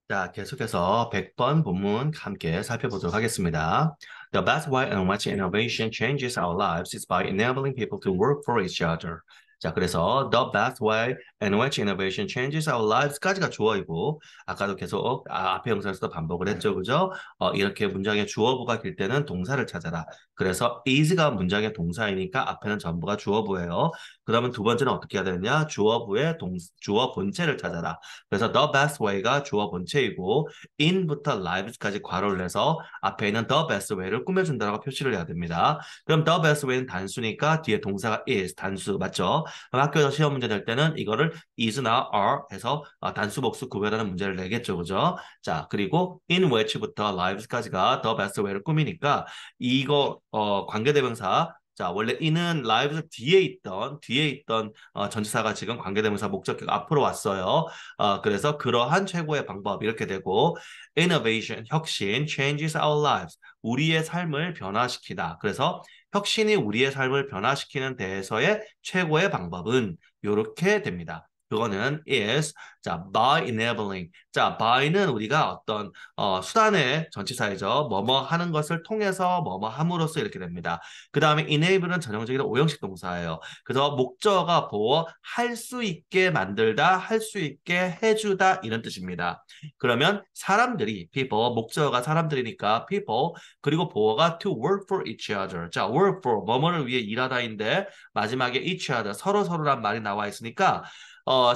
자, 계속해서 100번 본문 함께 살펴보도록 하겠습니다. The best way in which innovation changes our lives is by enabling people to work for each other. 자, 그래서 the best way in which innovation changes our lives까지가 주어이고, 아까도 계속 앞에 영상에서도 반복을 했죠, 그죠? 이렇게 문장의 주어부가 길 때는 동사를 찾아라. 그래서 is가 문장의 동사이니까 앞에는 전부가 주어부예요. 그러면 두 번째는 어떻게 해야 되느냐? 주어 본체를 찾아라. 그래서 the best way가 주어 본체이고 in부터 lives까지 괄호를 내서 앞에 있는 the best way를 꾸며준다라고 표시를 해야 됩니다. 그럼 the best way는 단수니까 뒤에 동사가 is 단수 맞죠? 그럼 학교에서 시험 문제 낼 때는 이거를 is나 are 해서 단수 복수 구별하는 문제를 내겠죠, 그죠? 자, 그리고 in which부터 lives까지가 the best way를 꾸미니까 이거 관계대명사 자, 원래 이는 lives 뒤에 있던 전치사가 지금 관계대명사 목적격 앞으로 왔어요. 그래서 그러한 최고의 방법 이렇게 되고 innovation, 혁신, changes our lives. 우리의 삶을 변화시키다. 그래서 혁신이 우리의 삶을 변화시키는 데에서의 최고의 방법은 이렇게 됩니다. 그거는 is 자 by enabling 자 by는 우리가 어떤 수단의 전치사이죠. 뭐뭐 하는 것을 통해서 뭐뭐 함으로써 이렇게 됩니다. 그 다음에 enable은 전형적인 오형식 동사예요. 그래서 목적어가 보어 할 수 있게 만들다, 할 수 있게 해주다 이런 뜻입니다. 그러면 사람들이 people 목적어가 사람들이니까 people 그리고 보어가 to work for each other. 자, work for 뭐뭐를 위해 일하다인데 마지막에 each other 서로 서로란 말이 나와 있으니까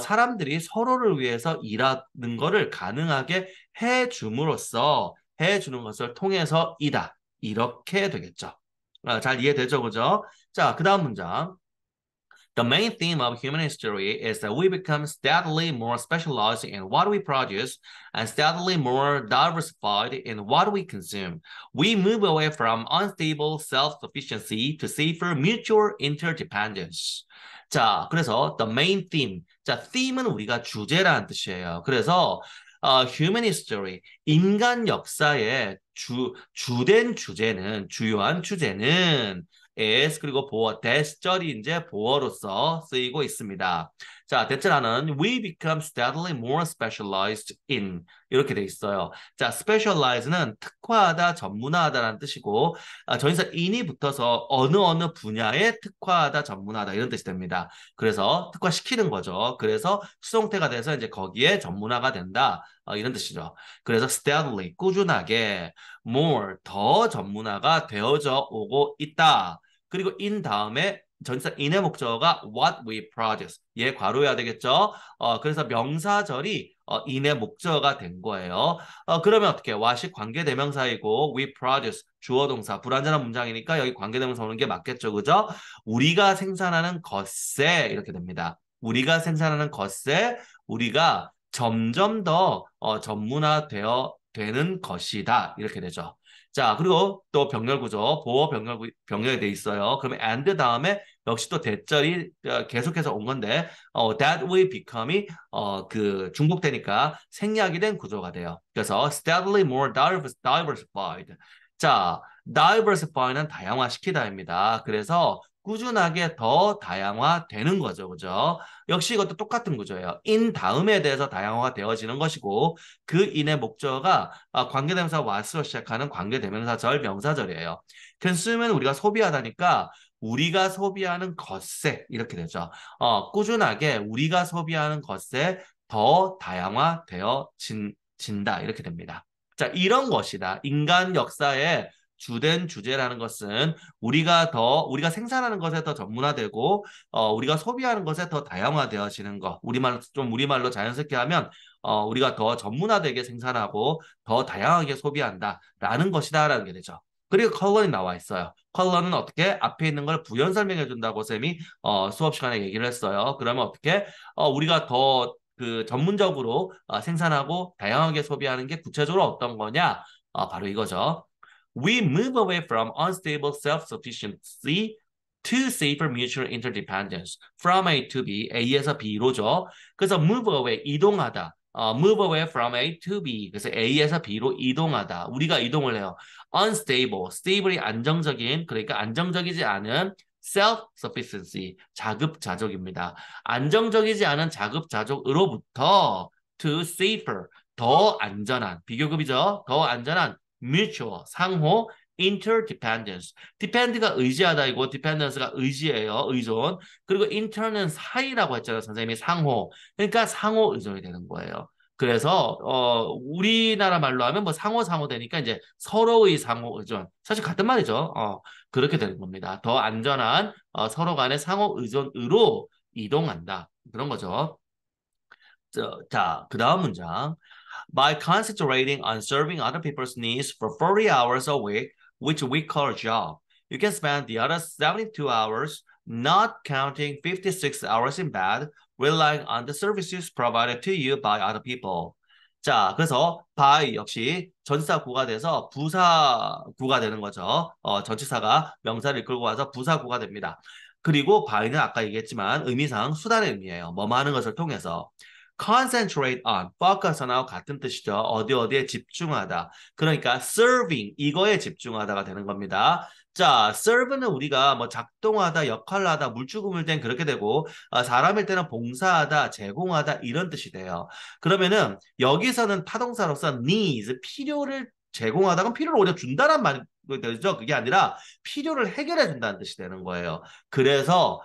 사람들이 서로를 위해서 일하는 거를 가능하게 해주는 것을 통해서이다. 이렇게 되겠죠. 잘 이해되죠, 그죠? 자, 그 다음 문장. The main theme of human history is that we become steadily more specialized in what we produce and steadily more diversified in what we consume. We move away from unstable self-sufficiency to safer mutual interdependence. 자, 그래서 the main theme. 자, theme은 우리가 주제라는 뜻이에요. 그래서 human history, 인간 역사의 주된 주제는, 주요한 주제는 is 그리고 보어 대절이 이제 보어로서 쓰이고 있습니다. 자, 대절하는 we become steadily more specialized in 이렇게 돼 있어요. 자, specialize는 특화하다, 전문화하다라는 뜻이고 전치사 in이 붙어서 어느 분야에 특화하다, 전문화하다 이런 뜻이 됩니다. 그래서 특화시키는 거죠. 그래서 수동태가 돼서 이제 거기에 전문화가 된다. 이런 뜻이죠. 그래서 steadily 꾸준하게 more 더 전문화가 되어져 오고 있다. 그리고 in 다음에 전치사 in의 목적어가 what we produce. 얘 괄호해야 되겠죠? 그래서 명사절이 in의 목적어가 된 거예요. 그러면 어떻게? what이 관계대명사이고 we produce 주어 동사 불완전한 문장이니까 여기 관계대명사 오는 게 맞겠죠, 그죠? 우리가 생산하는 것에 이렇게 됩니다. 우리가 생산하는 것에 우리가 점점 더 전문화되어 되는 것이다 이렇게 되죠. 자, 그리고 또 병렬 구조, 보어 병렬이 돼 있어요. 그러면 and 다음에 역시 또 대절이 계속해서 온 건데, that we become이 그 중복되니까 생략이 된 구조가 돼요. 그래서 steadily more diversified. 자, diversify는 다양화시키다입니다. 그래서 꾸준하게 더 다양화되는 거죠, 그죠? 역시 이것도 똑같은 구조예요. in 다음에 대해서 다양화가 되어지는 것이고 그 in의 목적어가 관계대명사 what으로 시작하는 관계대명사절 명사절이에요. consume은 우리가 소비하다니까 우리가 소비하는 것에 이렇게 되죠. 꾸준하게 우리가 소비하는 것에 더 다양화되어진다 이렇게 됩니다. 자, 이런 것이다. 인간 역사의 주된 주제라는 것은 우리가 생산하는 것에 더 전문화되고 우리가 소비하는 것에 더 다양화되어지는 것. 우리말로 자연스럽게 하면 우리가 더 전문화되게 생산하고 더 다양하게 소비한다라는 것이다라는 게 되죠. 그리고 컬러는 나와 있어요. 컬러는 어떻게 앞에 있는 걸 부연 설명해 준다고 쌤이 수업 시간에 얘기를 했어요. 그러면 어떻게 우리가 더 그 전문적으로 생산하고 다양하게 소비하는 게 구체적으로 어떤 거냐? 바로 이거죠. We move away from unstable self-sufficiency to safer mutual interdependence. From A to B, A에서 B로죠. 그래서 move away, 이동하다. move away from A to B. 그래서 A에서 B로 이동하다. 우리가 이동을 해요. unstable, stable이 안정적인, 그러니까 안정적이지 않은 self-sufficiency, 자급자족입니다. 안정적이지 않은 자급자족으로부터 to safer, 더 안전한, 비교급이죠. 더 안전한 mutual, 상호 interdependence. depend가 의지하다이고 dependence가 의지예요. 의존. 그리고 inter는 사이라고 했잖아요. 선생님이 상호. 그러니까 상호 의존이 되는 거예요. 그래서 우리나라 말로 하면 뭐 상호 되니까 이제 서로의 상호 의존. 사실 같은 말이죠. 그렇게 되는 겁니다. 더 안전한 서로 간의 상호 의존으로 이동한다. 그런 거죠. 자, 그 다음 문장. By concentrating on serving other people's needs for 40 hours a week, which we call a job, you can spend the other 72 hours, not counting 56 hours in bed, relying on the services provided to you by other people. 자, 그래서 by 역시 전치사구가 돼서 부사구가 되는 거죠. 전치사가 명사를 이끌고 와서 부사구가 됩니다. 그리고 by는 아까 얘기했지만 의미상 수단의 의미예요. 뭐뭐 하는 것을 통해서. concentrate on, focus on하고 같은 뜻이죠. 어디에 집중하다. 그러니까 serving, 이거에 집중하다가 되는 겁니다. 자, serve는 우리가 뭐 작동하다, 역할을 하다, 물주구물된 그렇게 되고 사람일 때는 봉사하다, 제공하다 이런 뜻이 돼요. 그러면은 여기서는 타동사로서 needs, 필요를 제공하다, 그럼 필요를 오히려 준다란 말이 되죠. 그게 아니라 필요를 해결해 준다는 뜻이 되는 거예요. 그래서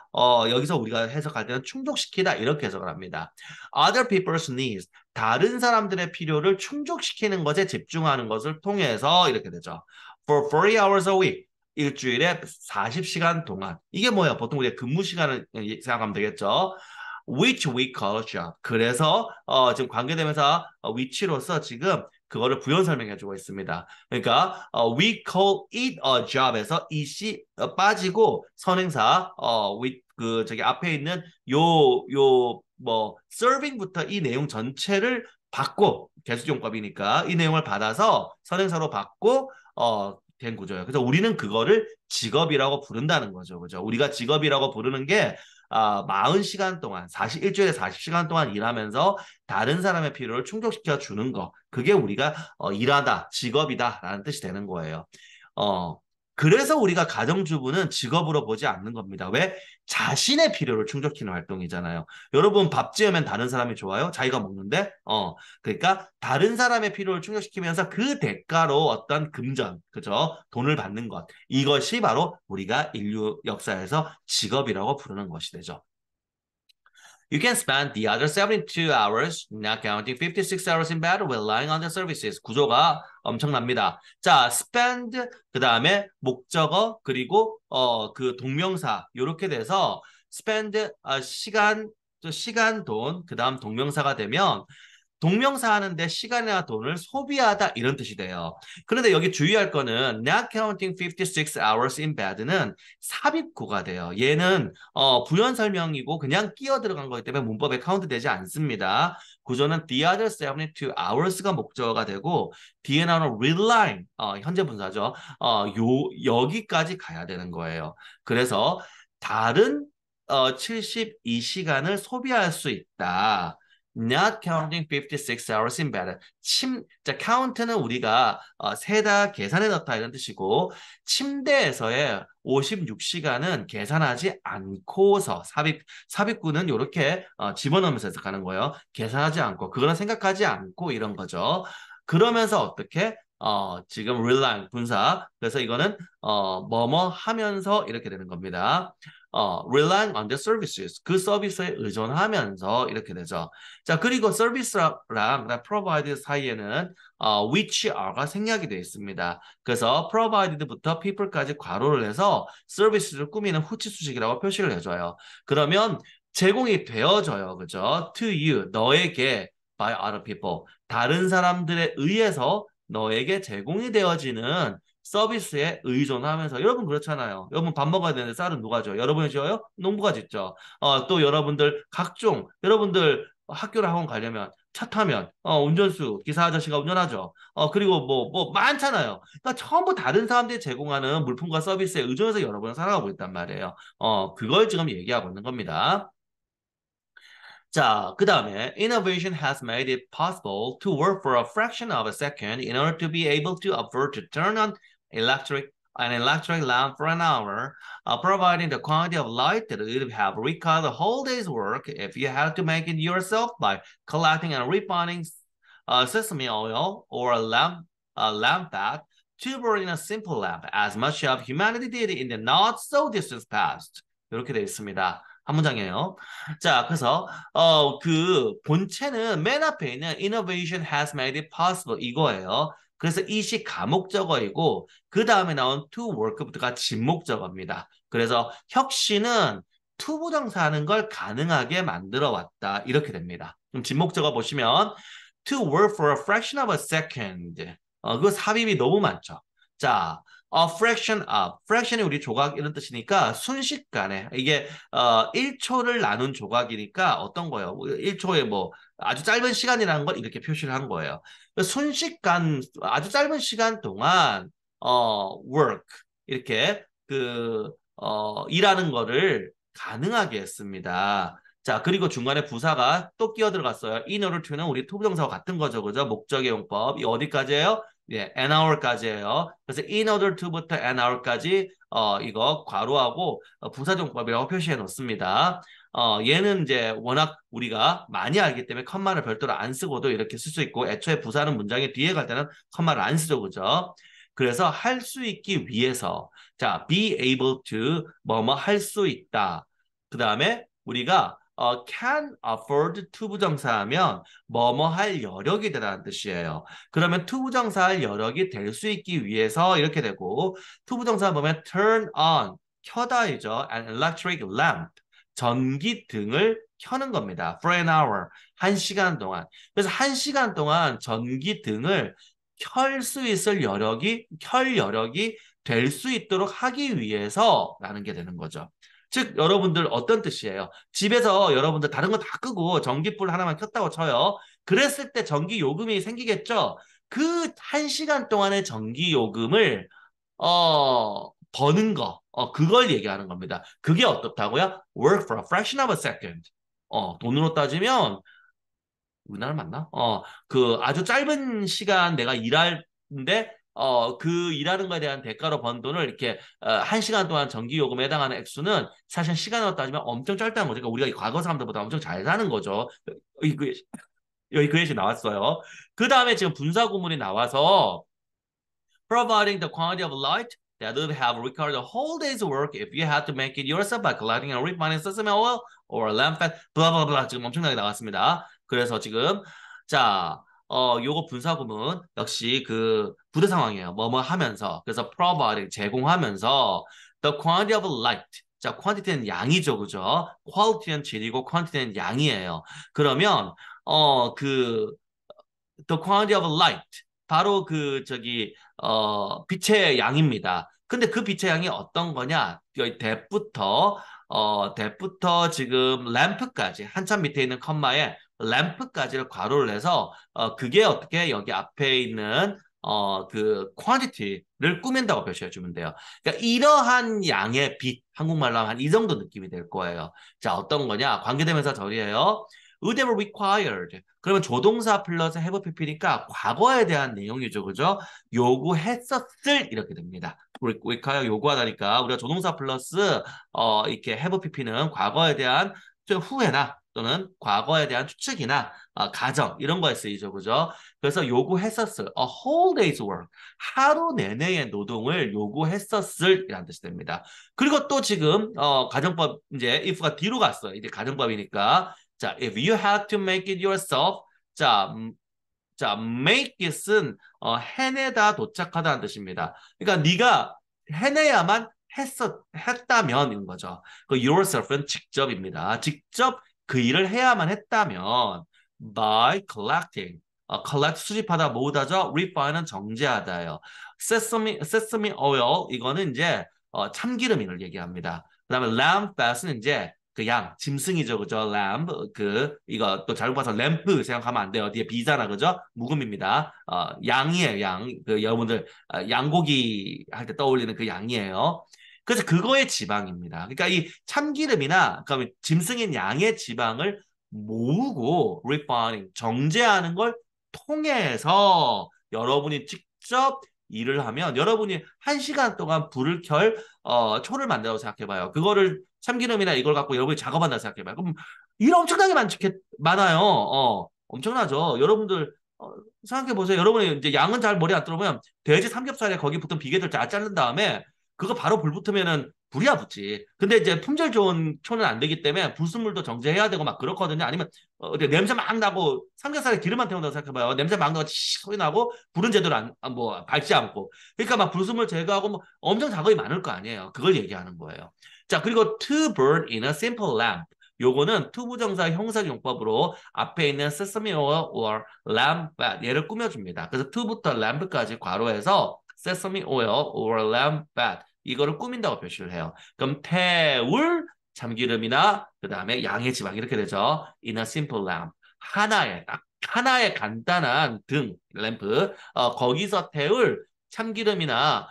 여기서 우리가 해석할 때는 충족시키다 이렇게 해석을 합니다. Other people's needs, 다른 사람들의 필요를 충족시키는 것에 집중하는 것을 통해서 이렇게 되죠. For 40 hours a week, 일주일에 40시간 동안. 이게 뭐예요? 보통 우리가 근무 시간을 생각하면 되겠죠. Which we call a job. 그래서 지금 관계대명사 which로서 지금 그거를 부연 설명해주고 있습니다. 그러니까 we call it a job에서 it이 빠지고 선행사 저기 앞에 있는 뭐 serving부터 이 내용 전체를 받고 개수용법이니까 이 내용을 받아서 선행사로 받고 된 구조예요. 그래서 우리는 그거를 직업이라고 부른다는 거죠. 그죠? 우리가 직업이라고 부르는 게 40시간 동안, 일주일에 40시간 동안 일하면서 다른 사람의 필요를 충족시켜 주는 거. 그게 우리가 일하다, 직업이다라는 뜻이 되는 거예요. 그래서 우리가 가정주부는 직업으로 보지 않는 겁니다. 왜? 자신의 필요를 충족시키는 활동이잖아요. 여러분 밥 지으면 다른 사람이 좋아요? 자기가 먹는데? 그러니까 다른 사람의 필요를 충족시키면서 그 대가로 어떤 금전, 그죠? 돈을 받는 것. 이것이 바로 우리가 인류 역사에서 직업이라고 부르는 것이 되죠. You can spend the other 72 hours, not counting 56 hours in bed, relying on the services. 구조가 엄청납니다. 자, spend, 그 다음에 목적어, 그리고 그 동명사 이렇게 돼서 spend 시간, 돈, 그 다음 동명사가 되면 동명사 하는데 시간이나 돈을 소비하다 이런 뜻이 돼요. 그런데 여기 주의할 거는 not counting 56 hours in bed는 삽입구가 돼요. 얘는 부연 설명이고 그냥 끼어 들어간 거기 때문에 문법에 카운트 되지 않습니다. 구조는 the other 72 hours가 목적어가 되고 뒤에 나오는 relying 현재 분사죠. 여기까지 가야 되는 거예요. 그래서 다른 72시간을 소비할 수 있다. Not counting 56 hours in bed. 자, count는 우리가 세다, 계산해 넣다 이런 뜻이고 침대에서의 56시간은 계산하지 않고서 삽입구는 이렇게 집어넣으면서 해석하는 거예요. 계산하지 않고 그거는 생각하지 않고 이런 거죠. 그러면서 어떻게 지금 relying 분사 그래서 이거는 뭐뭐 하면서 이렇게 되는 겁니다. relying on the services 그 서비스에 의존하면서 이렇게 되죠. 자 그리고 서비스랑 provide 사이에는 which are가 생략이 되어 있습니다. 그래서 provided부터 people까지 괄호를 해서 서비스를 꾸미는 후치 수식이라고 표시를 해줘요. 그러면 제공이 되어져요. 그죠? to you 너에게 by other people 다른 사람들에 의해서 너에게 제공이 되어지는 서비스에 의존하면서 여러분 그렇잖아요. 여러분 밥 먹어야 되는데 쌀은 누가 줘요? 여러분이 줘요? 농부가 짓죠. 또 여러분들 각종 여러분들 학교를 학원 가려면 차 타면 운전수 기사 아저씨가 운전하죠. 그리고 뭐 많잖아요. 그러니까 전부 다른 사람들이 제공하는 물품과 서비스에 의존해서 여러분은 살아가고 있단 말이에요. 그걸 지금 얘기하고 있는 겁니다. 자, 그 다음에 innovation has made it possible to work for a fraction of a second in order to be able to afford to turn on an electric lamp for an hour, providing the quantity of light that would have required a whole day's work if you had to make it yourself by collecting and refining sesame oil or lamp fat to burn in a simple lamp as much of humanity did in the not so distant past. 이렇게 되어 있습니다. 한 문장이에요. 자, 그래서 그 본체는 맨 앞에 있는 innovation has made it possible 이거예요. 그래서 이시 가목적어이고 그 다음에 나온 to work부터가 진목적어입니다. 그래서 혁신은 투부정사하는 걸 가능하게 만들어 왔다. 이렇게 됩니다. 그럼 진목적어 보시면 to work for a fraction of a second. 그 삽입이 너무 많죠. 자, a fraction of. fraction이 우리 조각 이런 뜻이니까 순식간에 이게 1초를 나눈 조각이니까 어떤 거예요? 1초에 뭐 아주 짧은 시간이라는 걸 이렇게 표시를 한 거예요. 순식간 아주 짧은 시간 동안 work 이렇게 일하는 거를 가능하게 했습니다. 자, 그리고 중간에 부사가 또 끼어 들어갔어요. in order to는 우리 투부정사와 같은 거죠. 그죠? 목적의 용법. 이 어디까지예요? 예, an hour까지예요. 그래서 in order to부터 an hour까지 이거 괄호하고 부사정법이라고 표시해 놓습니다. 얘는 이제 워낙 우리가 많이 알기 때문에 컴마를 별도로 안 쓰고도 이렇게 쓸 수 있고 애초에 부사는 문장의 뒤에 갈 때는 컴마를 안 쓰죠. 그죠? 그래서 할 수 있기 위해서 자, be able to 뭐뭐 할 수 있다. 그 다음에 우리가 can afford to 부정사하면 뭐뭐 할 여력이 되라는 뜻이에요. 그러면 to 부정사 할 여력이 될 수 있기 위해서 이렇게 되고 to 부정사 보면 turn on 켜다이죠. an electric lamp 전기 등을 켜는 겁니다. for an hour 1시간 동안. 그래서 1시간 동안 전기 등을 켤 수 있을 켤 여력이 될 수 있도록 하기 위해서라는 게 되는 거죠. 즉 여러분들 어떤 뜻이에요? 집에서 여러분들 다른 거 다 끄고 전기불 하나만 켰다고 쳐요. 그랬을 때 전기 요금이 생기겠죠? 그 1시간 동안의 전기 요금을 버는 거, 그걸 얘기하는 겁니다. 그게 어떻다고요? Work for a fraction of a second. 돈으로 따지면 우리나라 맞나? 그 아주 짧은 시간 내가 일하는데 그 일하는 거에 대한 대가로 번 돈을 이렇게 1시간 동안 전기 요금에 해당하는 액수는 사실 시간으로 따지면 엄청 짧다는 거죠. 그러니까 우리가 과거 사람들보다 엄청 잘 사는 거죠. 여기 그 예시 나왔어요. 그 다음에 지금 분사 구문이 나와서 providing the quantity of light that would have required a whole day's work if you had to make it yourself by collecting and refining sesame oil or lamp fat, blah blah blah 지금 엄청나게 나왔습니다. 그래서 지금 자, 요거 분사구문 역시 그 부대 상황이에요. 뭐뭐 하면서 그래서 providing 제공하면서 the quantity of light 자, quantity는 양이죠, 그죠? quality는 질이고 quantity는 양이에요. 그러면 the quantity of light 바로 빛의 양입니다. 근데 그 빛의 양이 어떤 거냐? 여기 that부터 지금 램프까지 한참 밑에 있는 컴마에 램프까지를 괄호를 해서 그게 어떻게 여기 앞에 있는 그 quantity를 꾸민다고 표시해 주면 돼요. 그러니까 이러한 양의 빛 한국말로 하면 한 이 정도 느낌이 될 거예요. 자, 어떤 거냐? 관계대명사 절이에요. would have required. 그러면 조동사 플러스 have pp니까 과거에 대한 내용이죠. 그죠? 요구했었을 이렇게 됩니다. require 요구하다니까 우리가 조동사 플러스 이렇게 have pp는 과거에 대한 후회나 또는 과거에 대한 추측이나 가정 이런 거에 쓰이죠. 그죠? 그래서 요구했었을 a whole day's work 하루 내내의 노동을 요구했었을 이라는 뜻이 됩니다. 그리고 또 지금 가정법 이제 if가 뒤로 갔어요. 이제 가정법이니까 자, if you had to make it yourself, 자, make it은 해내다 도착하다는 뜻입니다. 그러니까 네가 해내야만 했다면 이런 거죠. 그 yourself은 직접입니다. 직접 그 일을 해야만 했다면 by collecting, collect 수집하다 모으다죠. refine은 정제하다예요. sesame oil 이거는 이제 참기름을 얘기합니다. 그다음에 lamb fat은 이제 그 양, 짐승이죠, 그죠? 램, 이거 또 잘못 봐서 램프 생각하면 안 돼요. 뒤에 비잖아, 그죠? 묵음입니다. 양이에요, 양. 여러분들, 양고기 할 때 떠올리는 그 양이에요. 그래서 그거의 지방입니다. 그러니까 이 참기름이나, 그러면 짐승인 양의 지방을 모으고, refining, 정제하는 걸 통해서 여러분이 직접 일을 하면 여러분이 1시간 동안 불을 초를 만든다고 생각해봐요. 그거를 참기름이나 이걸 갖고 여러분이 작업한다고 생각해봐요. 그럼 일 엄청나게 많아요. 엄청나죠. 여러분들 생각해보세요. 여러분이 이제 양은 잘 머리 안 들어보면 돼지 삼겹살에 거기 붙은 비계들 다 자른 다음에 그거 바로 불 붙으면은 불이야 붙지. 근데 이제 품질 좋은 초는 안 되기 때문에 불순물도 정제해야 되고 막 그렇거든요. 아니면 냄새 막 나고 삼겹살에 기름만 태운다고 생각해봐요. 냄새 막 나고 치 소리 나고 불은 제대로 뭐 밝지 않고. 그러니까 막 불순물 제거하고 뭐 엄청 작업이 많을 거 아니에요. 그걸 얘기하는 거예요. 자, 그리고 to burn in a simple lamp. 요거는 투부정사 형사용법으로 앞에 있는 sesame oil or lamp fat 얘를 꾸며줍니다. 그래서 to부터 lamp까지 괄호해서 sesame oil or lamp fat 이거를 꾸민다고 표시를 해요. 그럼 태울 참기름이나 그 다음에 양의 지방 이렇게 되죠. In a simple lamp 하나의 딱 하나의 간단한 등 램프 거기서 태울 참기름이나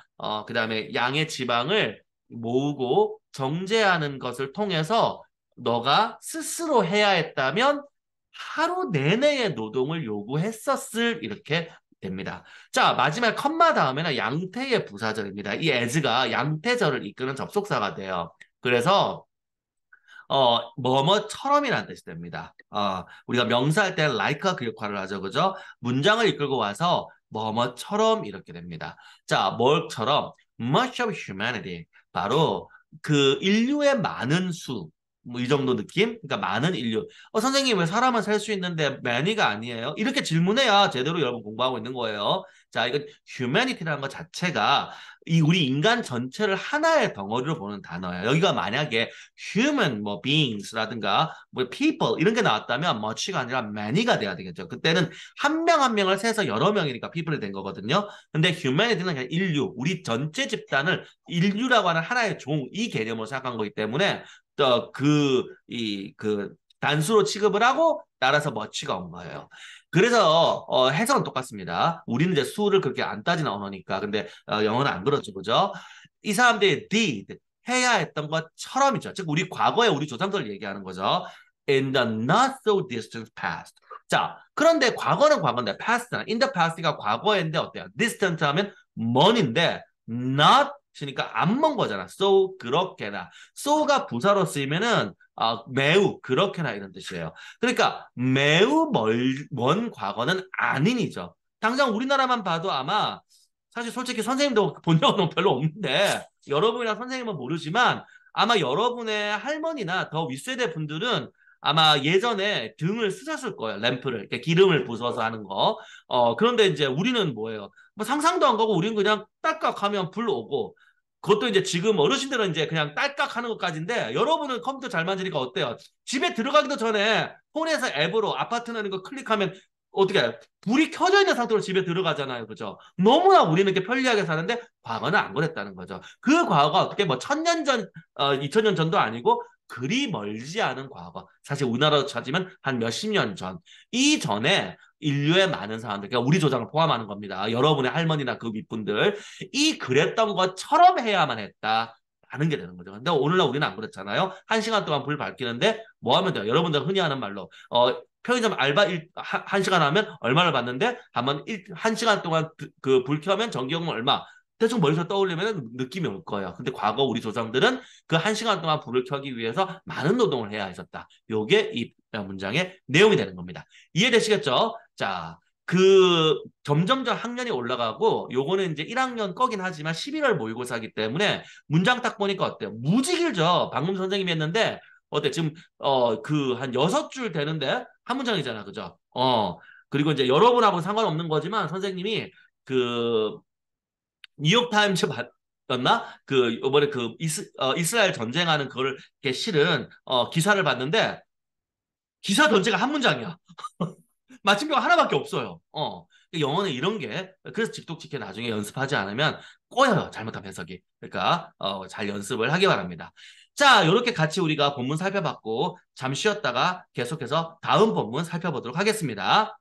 그 다음에 양의 지방을 모으고 정제하는 것을 통해서 너가 스스로 해야 했다면 하루 내내의 노동을 요구했었을 이렇게 됩니다. 자, 마지막 컴마 다음에는 양태의 부사절입니다. 이 as가 양태절을 이끄는 접속사가 돼요. 그래서 뭐뭐처럼이라는 뜻이 됩니다. 우리가 명사할 때 like가 그 역할을 하죠. 그죠? 문장을 이끌고 와서 뭐뭐처럼 이렇게 됩니다. 자, 뭘처럼 much of humanity 바로 그 인류의 많은 수 뭐 이 정도 느낌? 그러니까 많은 인류. 선생님 왜 사람은 살 수 있는데 many가 아니에요? 이렇게 질문해야 제대로 여러분 공부하고 있는 거예요. 자, 이건 humanity라는 것 자체가 이 우리 인간 전체를 하나의 덩어리로 보는 단어예요. 여기가 만약에 human 뭐 beings라든가 뭐 people 이런 게 나왔다면 much가 아니라 many가 돼야 되겠죠. 그때는 한 명 한 명을 세서 여러 명이니까 people이 된 거거든요. 근데 humanity는 그냥 인류, 우리 전체 집단을 인류라고 하는 하나의 종, 이 개념으로 생각한 거기 때문에 그 단수로 취급을 하고 따라서 much가 온 거예요. 그래서 해석은 똑같습니다. 우리는 이제 수를 그렇게 안 따지는 언어니까. 근데 영어는 안 그렇죠, 그죠? 이 사람들이 did 해야 했던 것처럼이죠. 즉 우리 과거에 우리 조상들 얘기하는 거죠. In the not so distant past. 자, 그런데 과거는 과거인데 past나 in the past가 과거인데 어때요? distant 하면 먼인데 not 그러니까 안 먼 거잖아. so 그렇게나. so가 부사로 쓰이면은 매우 그렇게나 이런 뜻이에요. 그러니까 매우 먼 과거는 아닌이죠. 당장 우리나라만 봐도 아마 사실 솔직히 선생님도 본 적은 별로 없는데 여러분이나 선생님은 모르지만 아마 여러분의 할머니나 더 윗세대 분들은 아마 예전에 등을 쓰셨을 거예요. 램프를 이렇게 기름을 부숴서 하는 거. 그런데 이제 우리는 뭐예요? 뭐 상상도 안 가고 우리는 그냥 딸깍 하면 불 오고 그것도 이제 지금 어르신들은 이제 그냥 딸깍 하는 것까지인데 여러분은 컴퓨터 잘 만지니까 어때요? 집에 들어가기도 전에 폰에서 앱으로 아파트라는 거 클릭하면 어떻게 해요? 불이 켜져 있는 상태로 집에 들어가잖아요. 그죠? 너무나 우리는 이렇게 편리하게 사는데 과거는 안 그랬다는 거죠. 그 과거가 어떻게 뭐 1000년 전, 2000년 전도 아니고 그리 멀지 않은 과거. 사실 우리나라로 찾으면 한 몇십 년 전. 이전에 인류의 많은 사람들, 그러니까 우리 조상을 포함하는 겁니다. 여러분의 할머니나 그 윗분들. 이 그랬던 것처럼 해야만 했다. 라는 게 되는 거죠. 근데 오늘날 우리는 안 그렇잖아요. 1시간 동안 불 밝히는데 뭐 하면 돼요? 여러분들 흔히 하는 말로 편의점 알바 1시간 하면 얼마를 받는데 한번 1시간 동안 그 불 켜면 전기요금 얼마 대충 머릿속에 떠올리면 느낌이 올 거예요. 근데 과거 우리 조상들은 그 1시간 동안 불을 켜기 위해서 많은 노동을 해야 했었다. 요게 이 문장의 내용이 되는 겁니다. 이해되시겠죠? 자, 점점점 학년이 올라가고 요거는 이제 1학년 거긴 하지만 11월 모의고사이기 때문에 문장 딱 보니까 어때요? 무지 길죠? 방금 선생님이 했는데 어때? 지금 그 한 6줄 되는데 한 문장이잖아. 그죠? 그리고 이제 여러분하고 상관없는 거지만 선생님이 그 뉴욕타임즈 봤나? 그 이번에 그 이스라엘 전쟁하는 그거를 이렇게 실은 기사를 봤는데 기사 전체가 한 문장이야. 마침표가 하나밖에 없어요. 영어는 이런 게 그래서 직독직해 나중에 연습하지 않으면 꼬여요. 잘못한 해석이. 그러니까 잘 연습을 하기 바랍니다. 자, 이렇게 같이 우리가 본문 살펴봤고 잠시 쉬었다가 계속해서 다음 본문 살펴보도록 하겠습니다.